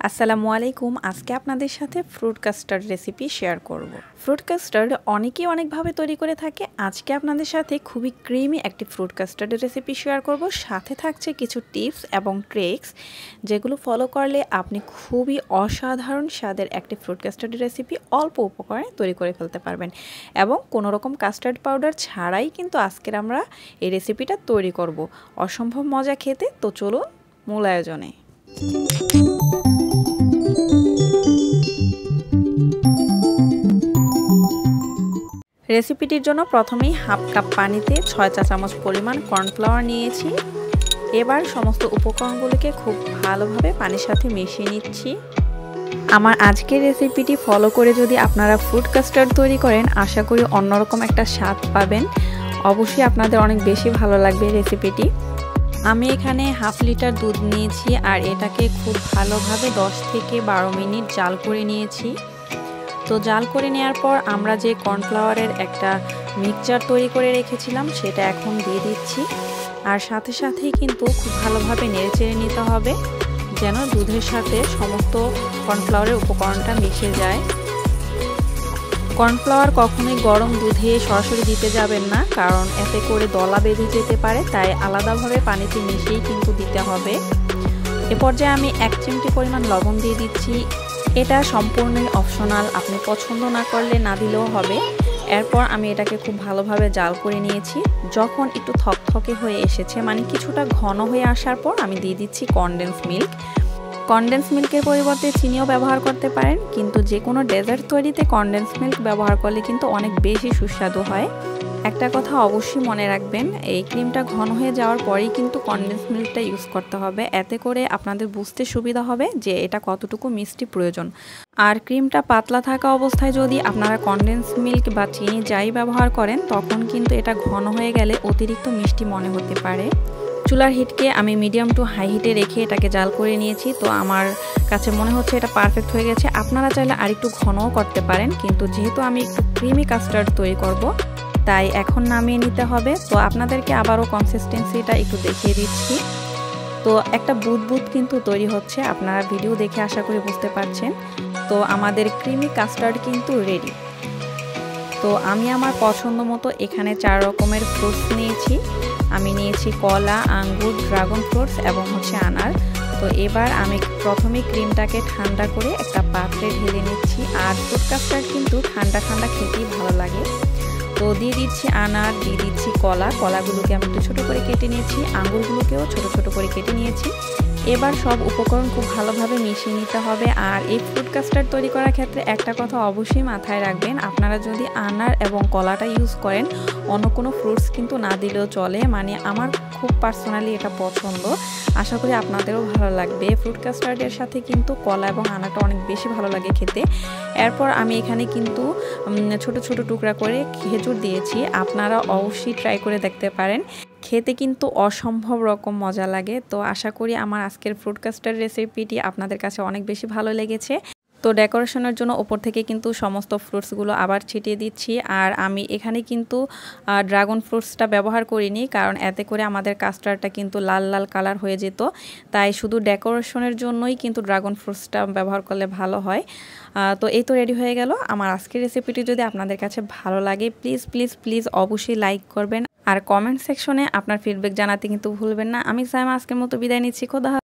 আসসালামু আলাইকুম। আজকে আপনাদের সাথে ফ্রুট কাস্টার্ড রেসিপি শেয়ার করব। ফ্রুট কাস্টার্ড অনেকেই অনেকভাবে তৈরি করে থাকে। আজকে আপনাদের সাথে খুবই ক্রিমি একটি ফ্রুট কাস্টার্ডের রেসিপি শেয়ার করব। সাথে থাকছে কিছু টিপস এবং ট্রিক্স যেগুলো ফলো করলে আপনি খুবই অসাধারণ স্বাদের একটি ফ্রুট কাস্টার্ডের রেসিপি অল্প উপকরণে তৈরি করে ফেলতে পারবেন এবং কোনো রকম কাস্টার্ড পাউডার ছাড়াই কিন্তু আজকের আমরা এই রেসিপিটা তৈরি করব। অসম্ভব মজা খেতে। তো চলুন মূল আয়োজনে। রেসিপিটির জন্য প্রথমেই হাফ কাপ পানিতে 6 চা চামচ পরিমাণ কর্নফ্লাওয়ার নিয়েছি। এবার সমস্ত উপকরণগুলোকে খুব ভালোভাবে পানির সাথে মিশিয়ে নিচ্ছি। আমার আজকের রেসিপিটি ফলো করে যদি আপনারা ফ্রুট কাস্টার্ড তৈরি করেন, আশা করি অন্যরকম একটা স্বাদ পাবেন। অবশ্যই আপনাদের অনেক বেশি ভালো লাগবে রেসিপিটি। আমি এখানে হাফ লিটার দুধ নিয়েছি আর এটাকে খুব ভালোভাবে 10 থেকে 12 মিনিট জাল করে নিয়েছি। তো জাল করে নেওয়ার পর আমরা যে কর্নফ্লাওয়ারের একটা মিক্সচার তৈরি করে রেখেছিলাম সেটা এখন দিয়ে দিচ্ছি। আর সাথে সাথেই কিন্তু খুব ভালোভাবে নেড়েচেড়ে নিতে হবে যেন দুধের সাথে সমস্ত কর্নফ্লাওয়ারের উপকরণটা মিশে যায়। কর্নফ্লাওয়ার কখনোই গরম দুধে সরাসরি দিতে যাবেন না, কারণ এতে করে দলা বেঁধে যেতে পারে, তাই আলাদাভাবে পানিতে মিশিয়েই কিন্তু দিতে হবে। এ পর্যায়ে আমি 1 চিমটি পরিমাণ লবণ দিয়ে দিচ্ছি। এটা সম্পূর্ণই অপশনাল, আপনি পছন্দ না করলে না দিলেও হবে। এরপর আমি এটাকে খুব ভালোভাবে জাল করে নিয়েছি। যখন একটু থকথকে হয়ে এসেছে, মানে কিছুটা ঘন হয়ে আসার পর আমি দিয়ে দিচ্ছি কনডেন্স মিল্ক। কনডেন্স মিল্কের পরিবর্তে চিনিও ব্যবহার করতে পারেন, কিন্তু যে কোনো ডেজার্ট তৈরিতে কনডেন্স মিল্ক ব্যবহার করলে কিন্তু অনেক বেশি সুস্বাদু হয়। একটা কথা অবশ্যই মনে রাখবেন, এই ক্রিমটা ঘন হয়ে যাওয়ার পরেই কিন্তু কনডেন্স মিল্কটা ইউজ করতে হবে। এতে করে আপনাদের বুঝতে সুবিধা হবে যে এটা কতটুকু মিষ্টি প্রয়োজন। আর ক্রিমটা পাতলা থাকা অবস্থায় যদি আপনারা কনডেন্স মিল্ক বা চিনি যাই ব্যবহার করেন, তখন কিন্তু এটা ঘন হয়ে গেলে অতিরিক্ত মিষ্টি মনে হতে পারে। চুলার হিটকে আমি মিডিয়াম টু হাই হিটে রেখে এটাকে জাল করে নিয়েছি। তো আমার কাছে মনে হচ্ছে এটা পারফেক্ট হয়ে গেছে। আপনারা চাইলে আরেকটু ঘনও করতে পারেন, কিন্তু যেহেতু আমি একটু ক্রিমি কাস্টার্ড তৈরি করব, তাই এখন নামিয়ে নিতে হবে। তো আপনাদেরকে আবারও কনসিস্টেন্সিটা একটু দেখিয়ে দিচ্ছি। তো একটা বুদবুদ কিন্তু তৈরি হচ্ছে, আপনারা ভিডিও দেখে আশা করি বুঝতে পারছেন। তো আমাদের ক্রিমি কাস্টার্ড কিন্তু রেডি। তো আমি আমার পছন্দ মতো এখানে 4 রকমের ফ্রুটস নিয়েছি। আমি নিয়েছি কলা, আঙ্গুর, ড্রাগন ফ্রুটস এবং আনার। তো এবার আমি প্রথমে ক্রিমটাকে ঠান্ডা করে একটা পাত্রে ঢেলে নিচ্ছি। আর ফ্রুট কাস্টার্ড কিন্তু ঠান্ডা ঠান্ডা খেতেই ভালো লাগে। তো দিয়ে দিচ্ছি আনার, দিয়ে দিচ্ছি কলা। কলাগুলোকে আমি একটু ছোটো করে কেটে নিয়েছি, আঙ্গুরগুলোকেও ছোট ছোট করে কেটে নিয়েছি। এবার সব উপকরণ খুব ভালোভাবে মিশিয়ে নিতে হবে। আর এই ফ্রুট কাস্টার্ড তৈরি করার ক্ষেত্রে একটা কথা অবশ্যই মাথায় রাখবেন, আপনারা যদি আনার এবং কলাটা ইউজ করেন, অন্য কোনো ফ্রুটস কিন্তু না দিলেও চলে। মানে আমার খুব পার্সোনালি এটা পছন্দ, আশা করি আপনাদেরও ভালো লাগবে। ফ্রুট কাস্টার্ডের সাথে কিন্তু কলা এবং আনাটা অনেক বেশি ভালো লাগে খেতে। এরপর আমি এখানে কিন্তু ছোট ছোট টুকরা করে খেজুর দিয়েছি। আপনারা অবশ্যই ট্রাই করে দেখতে পারেন, খেতে কিন্তু অসম্ভব রকম মজা লাগে। তো আশা করি আমার আজকের ফ্রুট কাস্টার্ড রেসিপিটি আপনাদের কাছে অনেক বেশি ভালো লেগেছে। তো ডেকোরেশনের জন্য ওপর থেকে কিন্তু সমস্ত ফ্রুটসগুলো আবার ছিটিয়ে দিচ্ছি। আর আমি এখানে কিন্তু ড্রাগন ফ্রুটসটা ব্যবহার করিনি, কারণ এতে করে আমাদের কাস্টার্ডটা কিন্তু লাল লাল কালার হয়ে যেত। তাই শুধু ডেকোরেশনের জন্যই কিন্তু ড্রাগন ফ্রুটসটা ব্যবহার করলে ভালো হয়। তো এই তো রেডি হয়ে গেল আমার আজকের রেসিপিটি। যদি আপনাদের কাছে ভালো লাগে, প্লিজ প্লিজ প্লিজ অবশ্যই লাইক করবেন আর কমেন্ট সেকশনে আপনার ফিডব্যাক জানাতে কিন্তু ভুলবেন না। আমি সাইমা আজকের মতো বিদায় নিচ্ছি। খোদা।